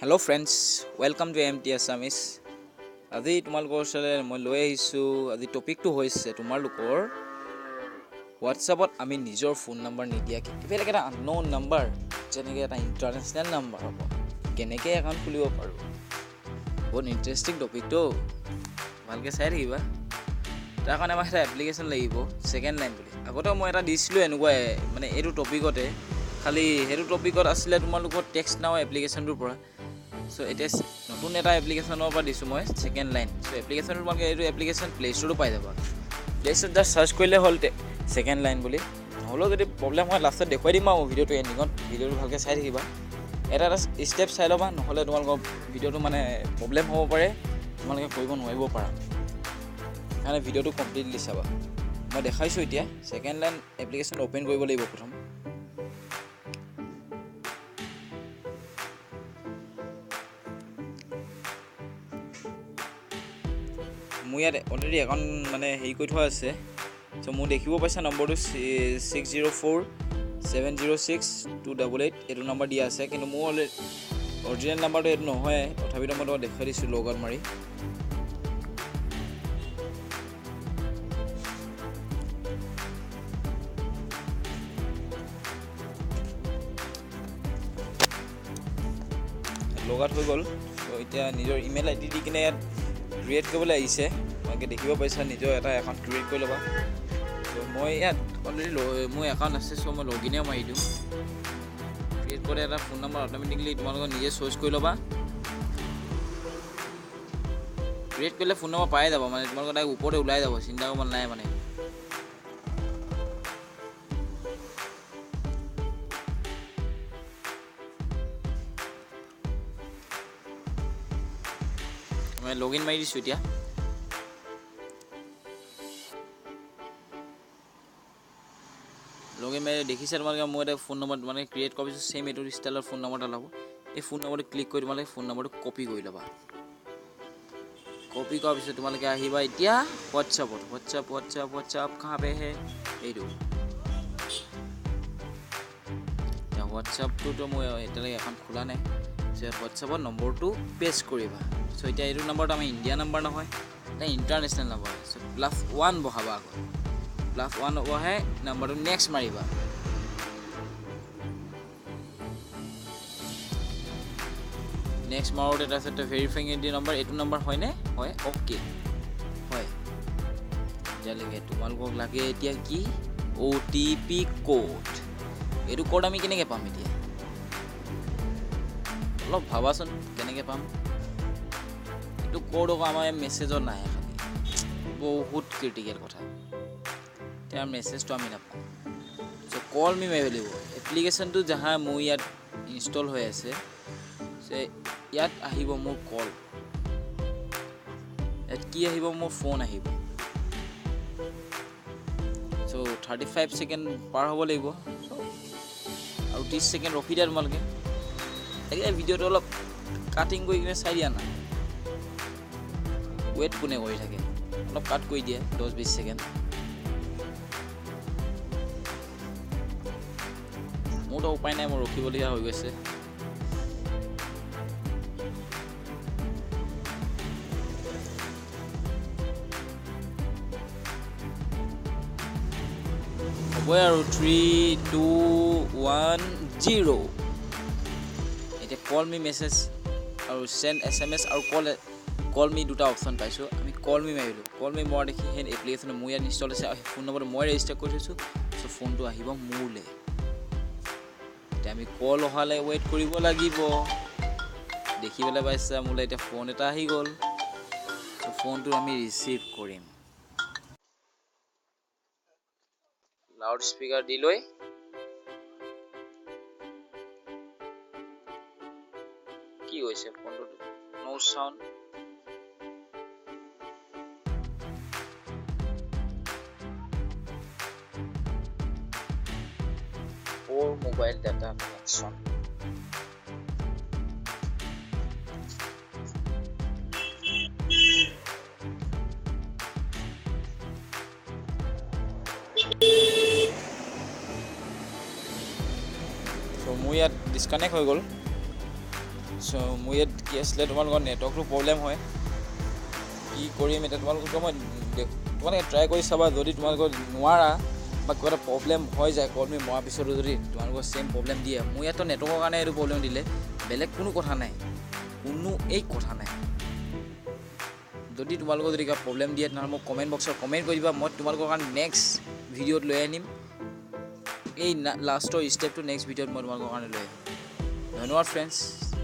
Hello friends, welcome to MT Assamese. আজি তোমালোকৰ ওচৰলৈ মই লৈ আহিছোঁ আজি টপিকটো হৈছে তোমালোকৰ হোৱাটছআপত আমি নিজৰ ফোন নম্বৰ নিদিয়াকৈ বেলেগ এটা আননোন নম্বৰ যেনেকৈ এটা ইণ্টাৰনেশ্যনেল নম্বৰ হ'ব কেনেকৈ একাউণ্ট খুলিব পাৰোঁ। বহুত ইণ্টাৰেষ্টিং টপিকটো, ভালকৈ চাই থাকিবা। তাৰ কাৰণে আমাক এটা এপ্লিকেশ্যন লাগিব ছেকেণ্ড লাইন বুলি। আগতে মই এটা দিছিলোঁ এনেকুৱাই, মানে এইটো টপিকতে, খালি সেইটো টপিকত আছিলে তোমালোকৰ টেক্সট নাও এপ্লিকেশ্যনটোৰ পৰা। চ' এতিয়া নতুন এটা এপ্লিকেশ্যনৰ পৰা দিছোঁ মই ছেকেণ্ড লাইন। চ' এপ্লিকেশ্যনটো তোমালোকে এইটো এপ্লিকেশ্যন প্লে' ষ্ট'ৰো পাই যাবা। প্লে' ষ্ট'ৰত জাষ্ট চাৰ্চ কৰিলে হ'ল ছেকেণ্ড লাইন বুলি। নহ'লেও যদি প্ৰব্লেম হয় লাষ্টত দেখুৱাই দিম আৰু ভিডিঅ'টো এণ্ডিঙত। ভিডিঅ'টো ভালকৈ চাই থাকিবা, এটা ষ্টেপ চাই ল'বা, নহ'লে তোমালোকৰ ভিডিঅ'টো মানে প্ৰব্লেম হ'ব পাৰে, তোমালোকে কৰিব নোৱাৰিব পাৰা। সেইকাৰণে ভিডিঅ'টো কমপ্লিটলি চাবা। মই দেখাইছোঁ এতিয়া ছেকেণ্ড লাইন এপ্লিকেশ্যন অ'পেন কৰিব লাগিব প্ৰথম। মোৰ ইয়াত অলৰেডি একাউণ্ট মানে হেৰি কৰি থোৱা আছে। চ' মোৰ দেখিব পাইছা নম্বৰটো 6047062888 এইটো নম্বৰ দিয়া আছে, কিন্তু মোৰ অৰিজিনেল নাম্বাৰটো এইটো নহয়। তথাপিতো মই তোমাক দেখুৱাই দিছোঁ লগ আউট মাৰি। লগ আউট হৈ গ'ল। চ' এতিয়া নিজৰ ইমেইল আই ডি দি কিনে ইয়াত ক্ৰিয়েট কৰিবলৈ আহিছে। তোমালোকে দেখিব পাইছা নিজৰ এটা একাউণ্ট ক্ৰিয়েট কৰি ল'বা। চ' মই ইয়াত অলৰেডি মোৰ একাউণ্ট আছে, চ' মই লগ ইনে মাৰি দিওঁ। ক্ৰিয়েট কৰি এটা ফোন নম্বৰ অট'মেটিকলি তোমালোকে নিজে চইচ কৰি ল'বা। ক্ৰিয়েট কৰিলে ফোন নম্বৰ পাই যাব, মানে তোমালোকৰ তাই ওপৰতে ওলাই যাব, চিন্তা কৰিব নাই। মানে মই লগ ইন মাৰি দিছোঁ এতিয়া। লগ ইন মাৰি দেখিছে তোমালোকে মোৰ এটা ফোন নম্বৰ মানে ক্ৰিয়েট কৰাৰ পিছত ছেইম এইটো ষ্টাইলৰ ফোন নম্বৰ এটা ল'ব। এই ফোন নম্বৰটো ক্লিক কৰি তোমালোকে ফোন নম্বৰটো কপি কৰি ল'বা। কপি কৰাৰ পিছত তোমালোকে আহিবা এতিয়া হোৱাটছআপত। হোৱাটছআপ কাহাঁ পে হে, এইটো এতিয়া হোৱাটছআপটোতো মই এতিয়ালৈকে এখন খোলা নাই। হোৱাটছআপত নম্বৰটো পেষ্ট কৰিবা। চ' এতিয়া এইটো নম্বৰটো আমাৰ ইণ্ডিয়া নম্বৰ নহয়, এটা ইণ্টাৰনেশ্যনেল নম্বৰ। চ' +1 বহাবা আগত। +1 বহাই নম্বৰটো নেক্সট মাৰিবা। নেক্সট মাৰোঁতে তাৰপিছত ভেৰিফাইং আইডি নম্বৰ, এইটো নম্বৰ হয়নে? হয়, অ'কে হয়। এতিয়ালৈকে তোমালোকক লাগে এতিয়া কি? OTP code. এইটো কোড আমি কেনেকৈ পাম এতিয়া? অলপ ভাবাচোন কেনেকৈ পাম। এইটো কোড আকৌ আমাৰ মেছেজত নাহে, খালি বহুত ক্ৰিটিকেল কথা। এতিয়া মেছেজটো আমি নাপাওঁ। চ' কল মি মাৰিব লাগিব। এপ্লিকেশ্যনটো যাহা মোৰ ইয়াত ইনষ্টল হৈ আছে, ইয়াত আহিব মোৰ কল, ইয়াত কি আহিব? মোৰ ফোন আহিব। চ' 35 ছেকেণ্ড পাৰ হ'ব লাগিব। আৰু 30 ছেকেণ্ড ৰখি দিয়া তোমালোকে। এতিয়া ভিডিঅ'টো অলপ কাটিং কৰি কিনে চাই দিয়া না, ৱেইট কোনে কৰি থাকে, অলপ কাট কৰি দিয়া 10-20 ছেকেণ্ড। মোৰতো উপায় নাই, মোৰ ৰখিবলগীয়া হৈ গৈছে। হ'বই আৰু 3, 2, 1, 0। এতিয়া কল মি মেছেজ আৰু চেণ্ড SMS আৰু কল মি দুটা অপশ্যন পাইছোঁ। আমি কল মি মাৰিলোঁ। কল মি মৰা দেখি সেই এপ্লিকেশ্যন মোৰ ইয়াত ইনষ্টল আছে আৰু ফোন নম্বৰটো মই ৰেজিষ্টাৰ কৰি থৈছোঁ। চ' ফোনটো আহিব মোলৈ। এতিয়া আমি কল অহালৈ ৱেইট কৰিব লাগিব। দেখিবলৈ পাইছা মোলৈ এতিয়া ফোন এটা আহি গ'ল। চ' ফোনটো আমি ৰিচিভ কৰিম। লাউড স্পীকাৰ দি লৈ কি হৈছে ফোনটো? No sound. Poor mobile data connection. চ' মোৰ ইয়াত ডিছকানেক্ট হৈ গ'ল। চ' মোৰ ইয়াত কি আছিলে তোমালোকৰ নেটৱৰ্কটো প্ৰব্লেম হয় কি কৰিম এতিয়া তোমালোকক তোমালোকে ট্ৰাই কৰি চাবা যদি তোমালোকৰ নোৱাৰা বা কিবা এটা প্ৰব্লেম হৈ যায় কল মি মৰাৰ পিছতো যদি তোমালোকৰ ছেইম প্ৰব্লেম দিয়ে মোৰ ইয়াততো নেটৱৰ্কৰ কাৰণে এইটো প্ৰব্লেম দিলে বেলেগ কোনো কথা নাই কথা নাই যদি তোমালোকৰ যদি কিবা প্ৰব্লেম দিয়ে তেনেহ'লে মোক কমেণ্ট বক্সত কমেণ্ট কৰি দিবা মই তোমালোকৰ কাৰণে নেক্সট ভিডিঅ'ত লৈ আনিম এই লাষ্টৰ ষ্টেপটো নেক্সট ভিডিঅ'ত মই তোমালোকৰ কাৰণে লৈ আহিম ধন্যবাদ ফ্ৰেণ্ডছ